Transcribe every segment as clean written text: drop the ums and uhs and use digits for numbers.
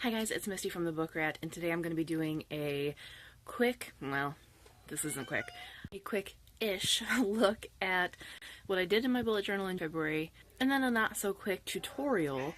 Hi guys, it's Misty from the Book Rat, and today I'm going to be doing a quick, well, this isn't quick, a quick-ish look at what I did in my bullet journal in February, and then a not-so-quick tutorial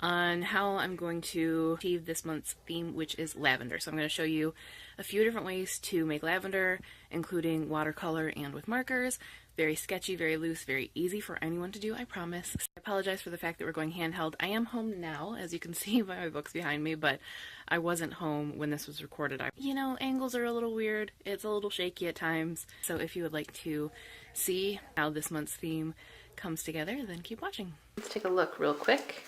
on how I'm going to achieve this month's theme, which is lavender. So I'm going to show you a few different ways to make lavender, including watercolor and with markers. Very sketchy, very loose, very easy for anyone to do, I promise. I apologize for the fact that we're going handheld. I am home now, as you can see by my books behind me, but I wasn't home when this was recorded. You know, angles are a little weird. It's a little shaky at times. So if you would like to see how this month's theme comes together, then keep watching. Let's take a look real quick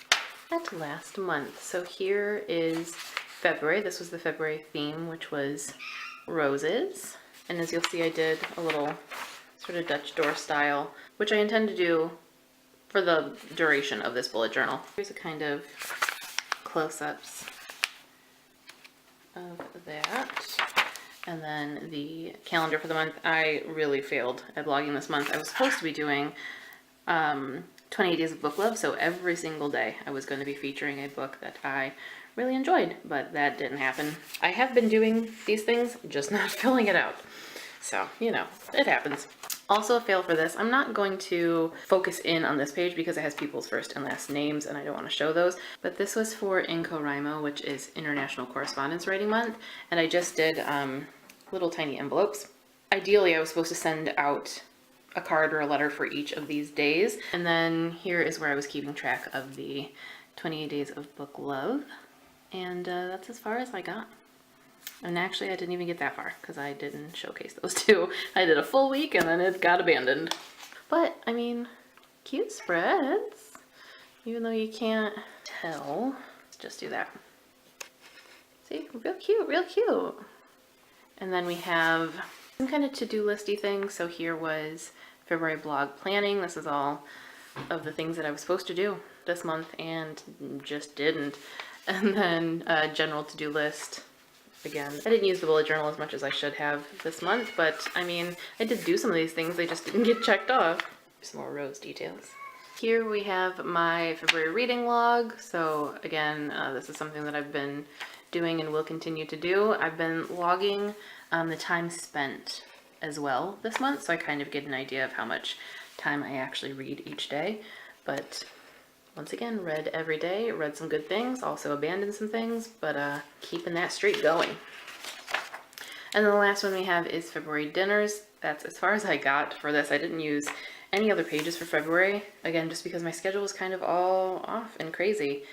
at last month. So here is February. This was the February theme, which was roses. And as you'll see, I did a little sort of Dutch door style, which I intend to do for the duration of this bullet journal. Here's a kind of close-ups of that. And then the calendar for the month. I really failed at vlogging this month. I was supposed to be doing 28 days of book love, so every single day I was going to be featuring a book that I really enjoyed, but that didn't happen. I have been doing these things, just not filling it out. So, you know, it happens. Also a fail for this, I'm not going to focus in on this page because it has people's first and last names and I don't want to show those, but this was for NaCoWriMo, which is International Correspondence Writing Month, and I just did little tiny envelopes. Ideally, I was supposed to send out a card or a letter for each of these days, and then here is where I was keeping track of the 28 days of book love, and that's as far as I got. And actually, I didn't even get that far because I didn't showcase those two. I did a full week and then it got abandoned. But, I mean, cute spreads. Even though you can't tell. Let's just do that. See? Real cute, real cute. And then we have some kind of to-do listy things. So here was February blog planning. This is all of the things that I was supposed to do this month and just didn't. And then a general to-do list. Again, I didn't use the bullet journal as much as I should have this month, but I mean, I did do some of these things, they just didn't get checked off. Some more rose details. Here we have my February reading log. So again, this is something that I've been doing and will continue to do. I've been logging the time spent as well this month, so I kind of get an idea of how much time I actually read each day. But once again, read every day, read some good things, also abandoned some things, but keeping that streak going. And then the last one we have is February dinners. That's as far as I got for this. I didn't use any other pages for February, again, just because my schedule was kind of all off and crazy.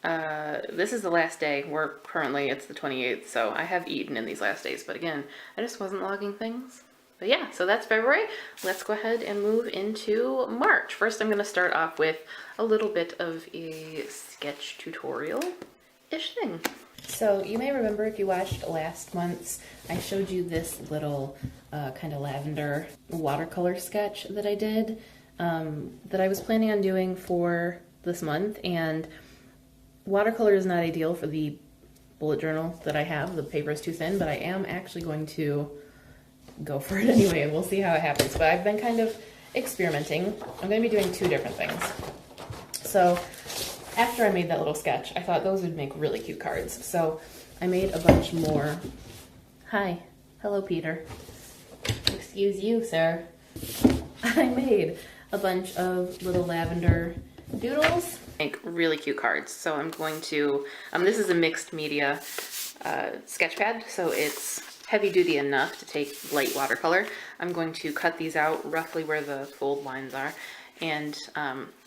This is the last day. It's the 28th, so I have eaten in these last days, but again, I just wasn't logging things. But yeah, so that's February. Let's go ahead and move into March. First, I'm going to start off with a little bit of a sketch tutorial-ish thing. So you may remember if you watched last month's, I showed you this little kind of lavender watercolor sketch that I did that I was planning on doing for this month. And watercolor is not ideal for the bullet journal that I have. The paper is too thin, but I am actually going to go for it anyway, and we'll see how it happens. But I've been kind of experimenting. I'm going to be doing two different things. So after I made that little sketch, I thought those would make really cute cards. So I made a bunch more. Hi. Hello, Peter. Excuse you, sir. I made a bunch of little lavender doodles. Make really cute cards. So I'm going to, this is a mixed media sketch pad, so it's heavy duty enough to take light watercolor. I'm going to cut these out roughly where the fold lines are and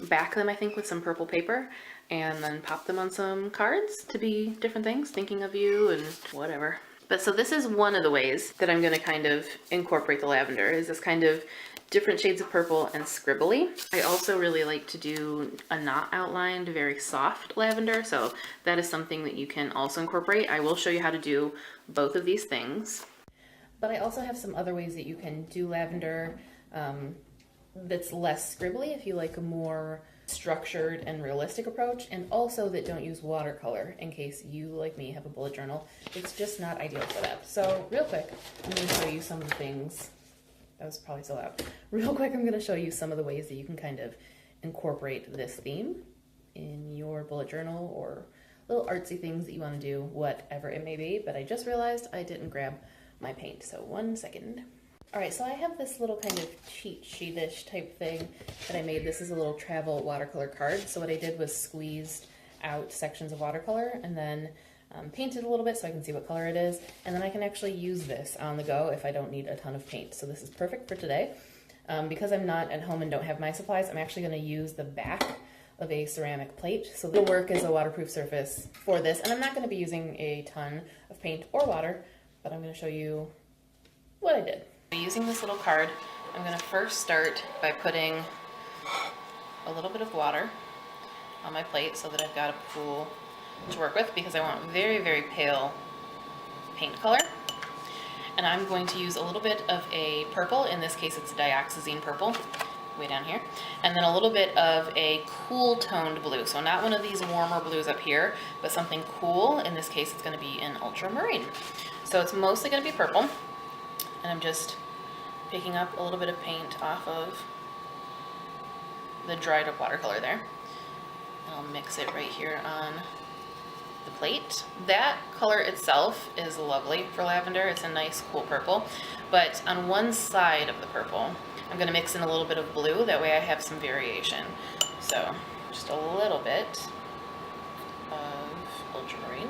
back them, I think, with some purple paper and then pop them on some cards to be different things, thinking of you and whatever. But so this is one of the ways that I'm going to kind of incorporate the lavender, is this kind of different shades of purple and scribbly. I also really like to do a not outlined, very soft lavender, so that is something that you can also incorporate. I will show you how to do both of these things. But I also have some other ways that you can do lavender that's less scribbly if you like a more structured and realistic approach, and also that don't use watercolor in case you, like me, have a bullet journal. It's just not ideal for that. So real quick, I'm going to show you some of the things. That was probably so loud. Real quick, I'm going to show you some of the ways that you can kind of incorporate this theme in your bullet journal or little artsy things that you want to do, whatever it may be. But I just realized I didn't grab my paint, so 1 second. All right, so I have this little kind of cheat sheetish type thing that I made. This is a little travel watercolor card. So what I did was squeezed out sections of watercolor and then painted a little bit so I can see what color it is. And then I can actually use this on the go if I don't need a ton of paint. So this is perfect for today. Because I'm not at home and don't have my supplies, I'm actually going to use the back of a ceramic plate. So it'll work as a waterproof surface for this. And I'm not going to be using a ton of paint or water, but I'm going to show you what I did. Using this little card, I'm going to first start by putting a little bit of water on my plate so that I've got a pool to work with, because I want very, very pale paint color. And I'm going to use a little bit of a purple. In this case, it's a dioxazine purple, way down here. And then a little bit of a cool toned blue. So not one of these warmer blues up here, but something cool. In this case, it's going to be an ultramarine. So it's mostly going to be purple. And I'm just picking up a little bit of paint off of the dried up watercolor there. And I'll mix it right here on the plate. That color itself is lovely for lavender. It's a nice cool purple, but on one side of the purple I'm going to mix in a little bit of blue, that way I have some variation. So just a little bit of ultramarine,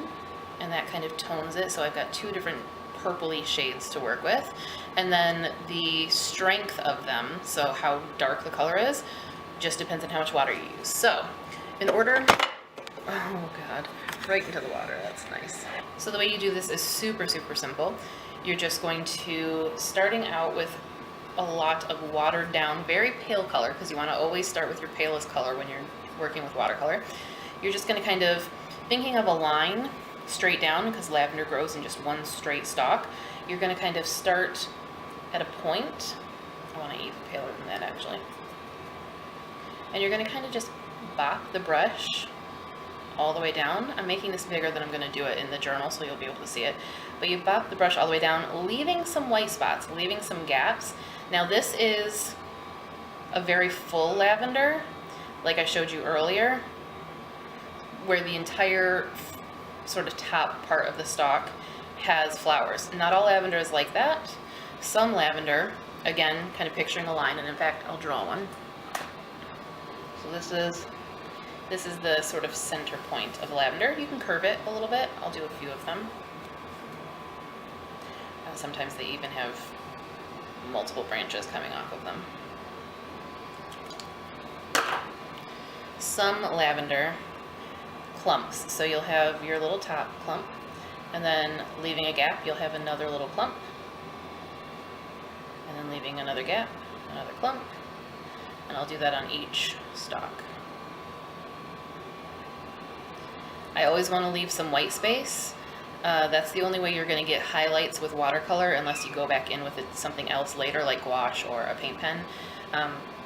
and that kind of tones it, so I've got two different purpley shades to work with. And then the strength of them, so how dark the color is, just depends on how much water you use. So in order, oh god, right into the water, that's nice. So the way you do this is super, super simple. You're just going to, starting out with a lot of watered down, very pale color, because you want to always start with your palest color when you're working with watercolor. You're just going to kind of, thinking of a line straight down, because lavender grows in just one straight stalk, you're going to kind of start at a point. I want to even paler than that actually. And you're going to kind of just bop the brush all the way down. I'm making this bigger than I'm going to do it in the journal, so you'll be able to see it. But you bop the brush all the way down, leaving some white spots, leaving some gaps. Now this is a very full lavender, like I showed you earlier, where the entire sort of top part of the stalk has flowers. Not all lavender is like that. Some lavender, again, kind of picturing a line, and in fact, I'll draw one. So this is the sort of center point of lavender. You can curve it a little bit. I'll do a few of them. Sometimes they even have multiple branches coming off of them. Some lavender clumps. So you'll have your little top clump, and then leaving a gap, you'll have another little clump, and then leaving another gap, another clump, and I'll do that on each stalk. I always want to leave some white space. That's the only way you're going to get highlights with watercolor, unless you go back in with something else later, like gouache or a paint pen.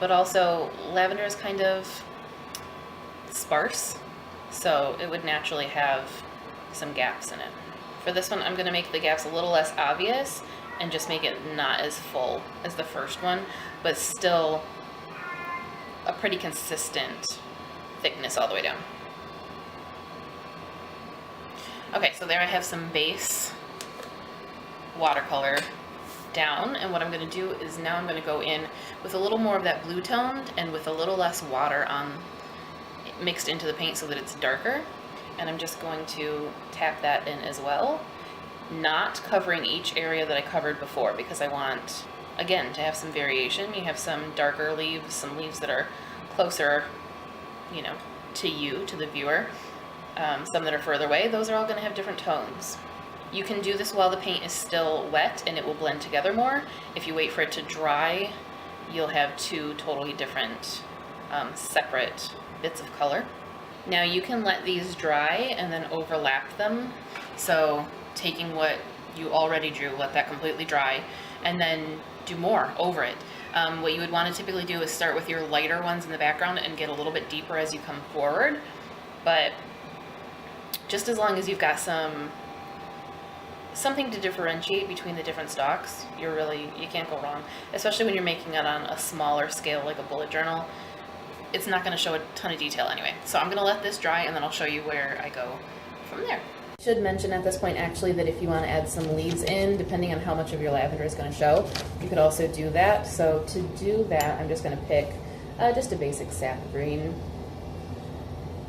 But also, lavender is kind of sparse, so it would naturally have some gaps in it. For this one, I'm going to make the gaps a little less obvious and just make it not as full as the first one, but still a pretty consistent thickness all the way down. Okay, so there I have some base watercolor down, and what I'm going to do is now I'm going to go in with a little more of that blue toned and with a little less water mixed into the paint so that it's darker, and I'm just going to tap that in as well, not covering each area that I covered before, because I want, again, to have some variation. You have some darker leaves, some leaves that are closer, you know, to you, to the viewer. Some that are further away, those are all going to have different tones. You can do this while the paint is still wet and it will blend together more. If you wait for it to dry, you'll have two totally different separate bits of color. Now you can let these dry and then overlap them. So taking what you already drew, let that completely dry, and then do more over it. What you would want to typically do is start with your lighter ones in the background and get a little bit deeper as you come forward. But just as long as you've got something to differentiate between the different stalks, you can't go wrong. Especially when you're making it on a smaller scale like a bullet journal. It's not going to show a ton of detail anyway. So I'm going to let this dry and then I'll show you where I go from there. I should mention at this point actually that if you want to add some leaves in, depending on how much of your lavender is going to show, you could also do that. So to do that, I'm just going to pick just a basic sap green,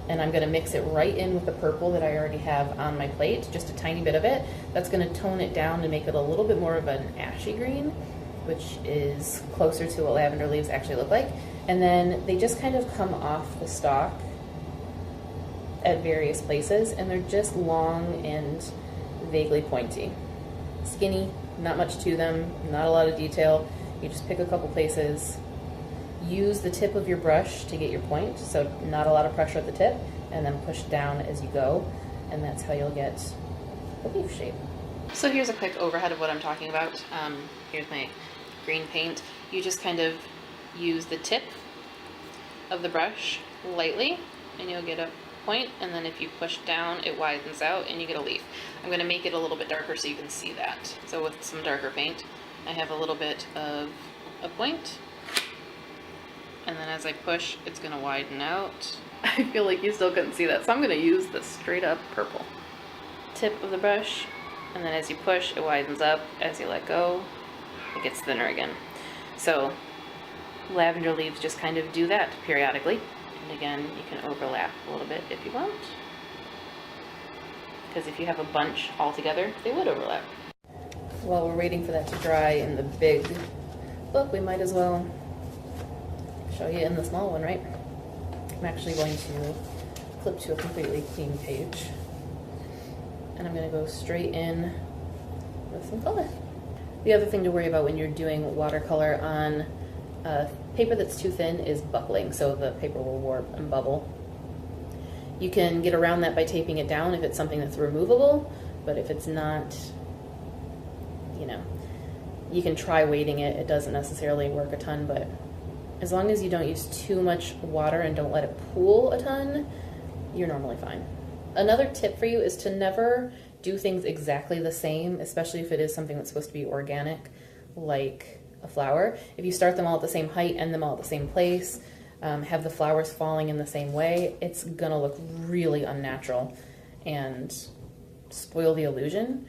and I'm going to mix it right in with the purple that I already have on my plate, just a tiny bit of it. That's going to tone it down to make it a little bit more of an ashy green, which is closer to what lavender leaves actually look like. And then they just kind of come off the stalk at various places, and they're just long and vaguely pointy. Skinny, not much to them, not a lot of detail. You just pick a couple places. Use the tip of your brush to get your point, so not a lot of pressure at the tip, and then push down as you go, and that's how you'll get the leaf shape. So here's a quick overhead of what I'm talking about. Here's my green paint. You just kind of use the tip of the brush lightly, and you'll get a point, and then if you push down, it widens out, and you get a leaf. I'm going to make it a little bit darker so you can see that. So with some darker paint, I have a little bit of a point, and then as I push, it's going to widen out. I feel like you still couldn't see that, so I'm going to use the straight up purple. Tip of the brush, and then as you push, it widens up. As you let go, it gets thinner again. So lavender leaves just kind of do that periodically. And again, you can overlap a little bit if you want, because if you have a bunch all together, they would overlap. While we're waiting for that to dry in the big book, we might as well show you in the small one, right? I'm actually going to flip to a completely clean page, and I'm going to go straight in with some color. The other thing to worry about when you're doing watercolor on paper that's too thin is buckling, so the paper will warp and bubble. You can get around that by taping it down if it's something that's removable, but if it's not, you know, you can try weighting it. It doesn't necessarily work a ton, but as long as you don't use too much water and don't let it pool a ton, you're normally fine. Another tip for you is to never do things exactly the same, especially if it is something that's supposed to be organic, like a flower. If you start them all at the same height, end them all at the same place, have the flowers falling in the same way, it's gonna look really unnatural and spoil the illusion.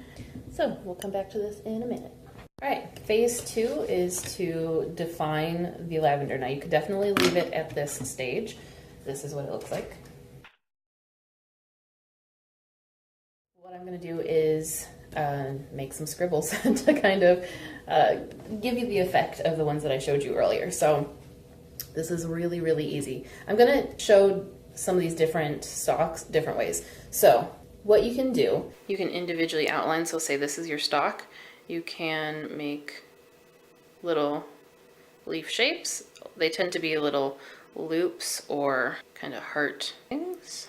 So we'll come back to this in a minute. All right, phase 2 is to define the lavender. Now you could definitely leave it at this stage. This is what it looks like. What I'm going to do is make some scribbles to kind of give you the effect of the ones that I showed you earlier. So this is really, really easy. I'm going to show some of these different stalks different ways. So what you can do, you can individually outline. So say this is your stalk. You can make little leaf shapes. They tend to be little loops or kind of heart things.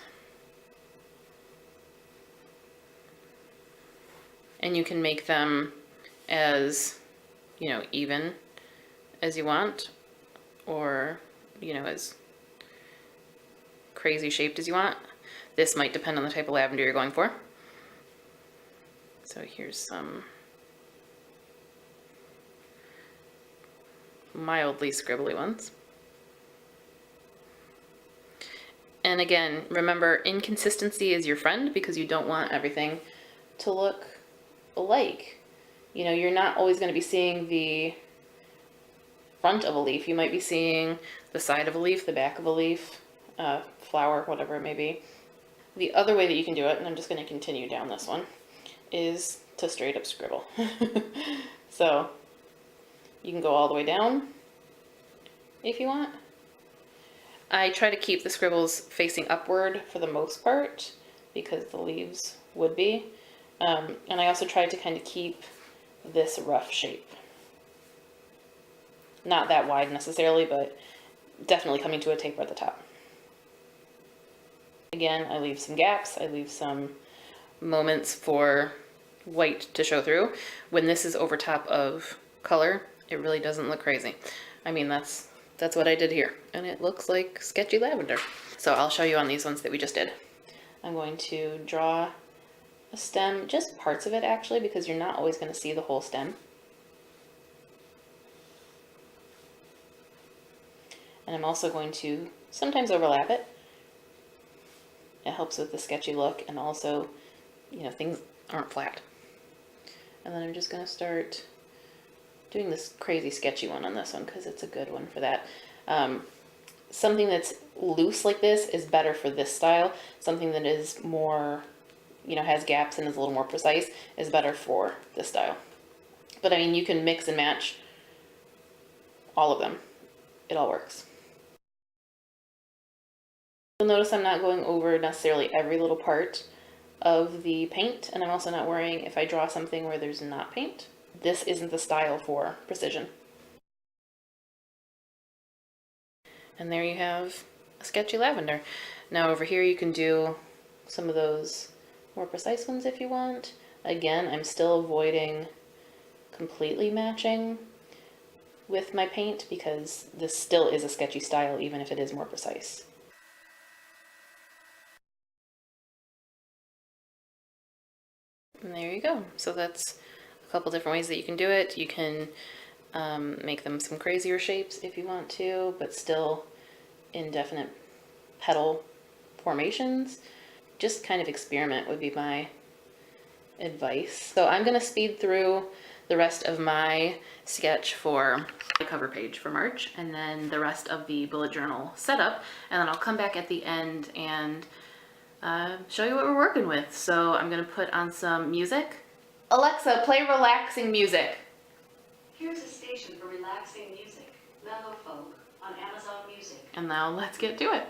And you can make them as, you know, even as you want, or, you know, as crazy shaped as you want. This might depend on the type of lavender you're going for. So here's some mildly scribbly ones. And again, remember, inconsistency is your friend, because you don't want everything to look alike. You know, you're not always going to be seeing the front of a leaf. You might be seeing the side of a leaf, the back of a leaf, flower, whatever it may be. The other way that you can do it, and I'm just going to continue down this one, is to straight up scribble. So you can go all the way down if you want. I try to keep the scribbles facing upward for the most part, because the leaves would be. And I also try to kind of keep this rough shape. Not that wide necessarily, but definitely coming to a taper at the top. Again, I leave some gaps. I leave some moments for white to show through. When this is over top of color, it really doesn't look crazy. I mean, that's what I did here, and it looks like sketchy lavender. So I'll show you on these ones that we just did. I'm going to draw a stem, just parts of it actually, because you're not always going to see the whole stem. And I'm also going to sometimes overlap it. It helps with the sketchy look, and also, you know, things aren't flat. And then I'm just going to start doing this crazy sketchy one on this one because it's a good one for that. Something that's loose like this is better for this style. Something that is more, you know, has gaps and is a little more precise is better for this style. But I mean, you can mix and match all of them. It all works. You'll notice I'm not going over necessarily every little part of the paint, and I'm also not worrying if I draw something where there's not paint. This isn't the style for precision. And there you have a sketchy lavender. Now over here you can do some of those more precise ones if you want. Again, I'm still avoiding completely matching with my paint because this still is a sketchy style even if it is more precise. And there you go. So that's a couple different ways that you can do it. You can make them some crazier shapes if you want to, but still indefinite petal formations. Just kind of experiment would be my advice. So I'm going to speed through the rest of my sketch for the cover page for March, and then the rest of the bullet journal setup, and then I'll come back at the end and show you what we're working with. So I'm going to put on some music. Alexa, play relaxing music. Here's a station for relaxing music, mellow folk, on Amazon Music. And now let's get to it.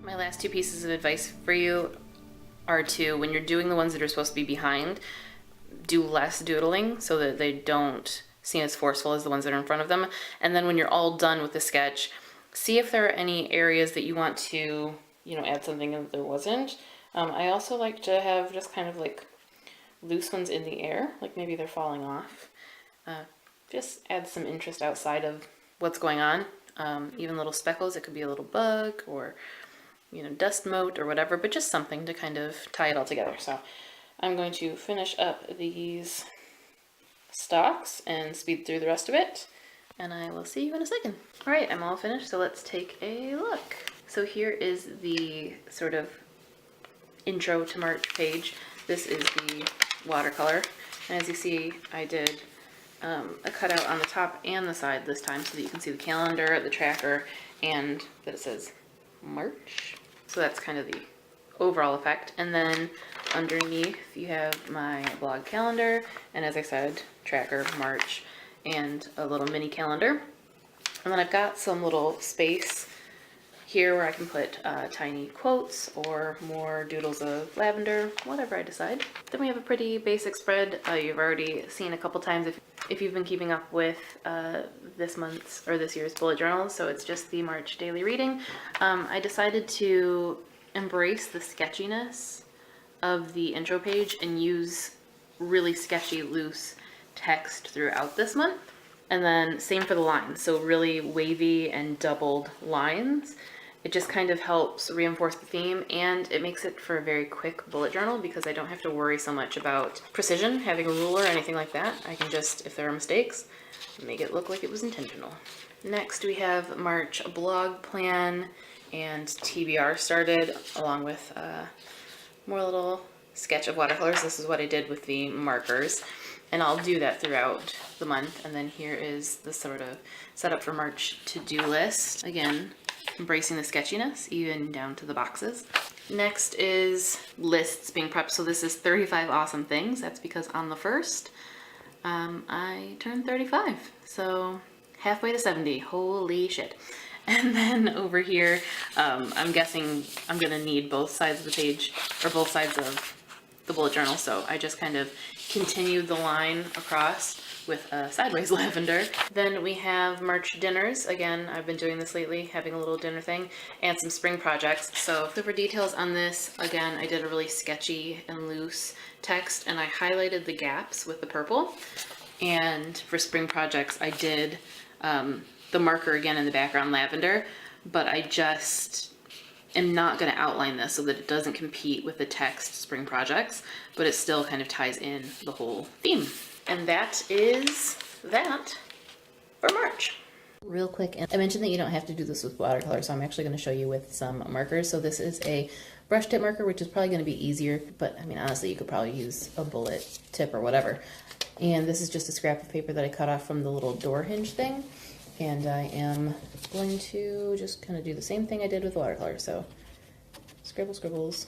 My last two pieces of advice for you are to, when you're doing the ones that are supposed to be behind, do less doodling so that they don't seem as forceful as the ones that are in front of them. And then when you're all done with the sketch, see if there are any areas that you want to, you know, add something that there wasn't. I also like to have just kind of like loose ones in the air, like maybe they're falling off. Just add some interest outside of what's going on. Even little speckles, it could be a little bug or, you know, dust mote or whatever, but just something to kind of tie it all together. So I'm going to finish up these stalks and speed through the rest of it, and I will see you in a second. All right, I'm all finished, so let's take a look. So here is the sort of intro to March page. This is the watercolor, and as you see, I did a cutout on the top and the side this time so that you can see the calendar, the tracker, and that it says March. So that's kind of the overall effect. And then underneath you have my blog calendar, and as I said, tracker, March, and a little mini calendar. And then I've got some little space here where I can put tiny quotes or more doodles of lavender, whatever I decide. Then we have a pretty basic spread you've already seen a couple times if you've been keeping up with this month's or this year's bullet journals. So it's just the March daily reading. I decided to embrace the sketchiness of the intro page and use really sketchy, loose text throughout this month. And then same for the lines, so really wavy and doubled lines. It just kind of helps reinforce the theme, and it makes it for a very quick bullet journal because I don't have to worry so much about precision, having a ruler or anything like that. I can just, if there are mistakes, make it look like it was intentional. Next we have March blog plan and TBR started, along with more little sketch of watercolors. This is what I did with the markers, and I'll do that throughout the month. And then here is the sort of setup for March to-do list. Again, embracing the sketchiness, even down to the boxes. Next is lists being prepped. So this is 35 awesome things. That's because on the 1st, I turned 35. So halfway to 70, holy shit. And then over here, I'm guessing I'm gonna need both sides of the page, or both sides of the bullet journal. So I just kind of continued the line across with a sideways lavender. Then we have March dinners. Again, I've been doing this lately, having a little dinner thing, and some spring projects. So for details on this, again, I did a really sketchy and loose text, and I highlighted the gaps with the purple. And for spring projects, I did the marker again in the background lavender, but I just am not going to outline this so that it doesn't compete with the text spring projects, but it still kind of ties in the whole theme. And that is that for March. Real quick, and I mentioned that you don't have to do this with watercolor, so I'm actually going to show you with some markers. So this is a brush tip marker, which is probably going to be easier, but I mean, honestly, you could probably use a bullet tip or whatever. And this is just a scrap of paper that I cut off from the little door hinge thing. And I am going to just kind of do the same thing I did with watercolor. So scribble, scribbles.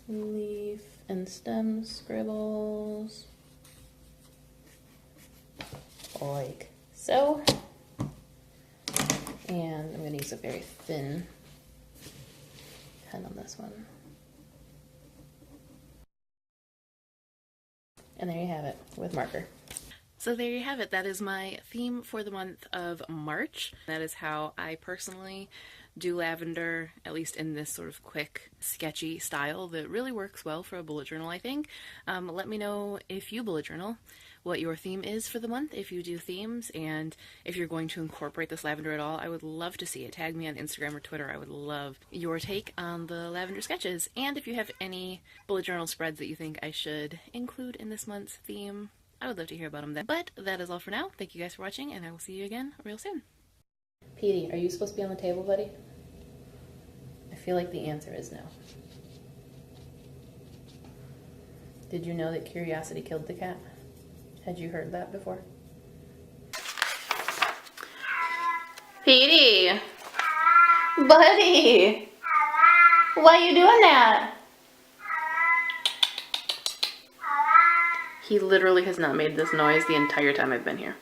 Leaf and stem scribbles, like so. And I'm going to use a very thin pen on this one. And there you have it with marker. So there you have it. That is my theme for the month of March. That is how I personally do lavender, at least in this sort of quick, sketchy style that really works well for a bullet journal, I think. Let me know if you bullet journal, what your theme is for the month, if you do themes, and if you're going to incorporate this lavender at all. I would love to see it. Tag me on Instagram or Twitter. I would love your take on the lavender sketches. And if you have any bullet journal spreads that you think I should include in this month's theme, I would love to hear about them then. But that is all for now. Thank you guys for watching, and I will see you again real soon. Petey, are you supposed to be on the table, buddy? I feel like the answer is no. Did you know that curiosity killed the cat? Had you heard that before? Petey! Buddy! Why are you doing that? He literally has not made this noise the entire time I've been here.